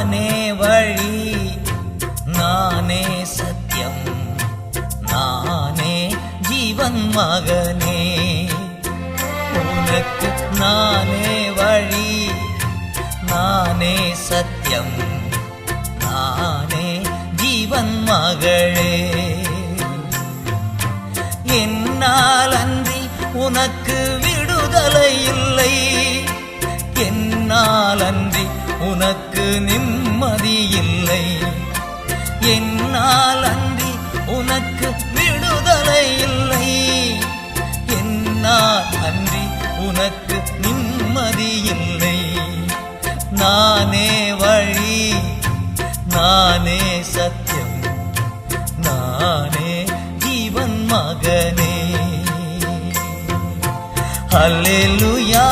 நானே வழி, நானே சத்தியம், நானே ஜீவன் மகனே. உனக்கு நானே வழி, நானே சத்தியம், நானே ஜீவன் மகளே. என்னால் அன்றி உனக்கு விடுதலை இல்லை, என்னால் அன்றி உனக்கு நிம்மதி இல்லை, என்னால் அன்றி உனக்கு விடுதலை இல்லை, என்னால் அன்றி உனக்கு நிம்மதி இல்லை. நானே வழி, நானே சத்தியம், நானே ஜீவன் மகனே. அல்லேலூயா.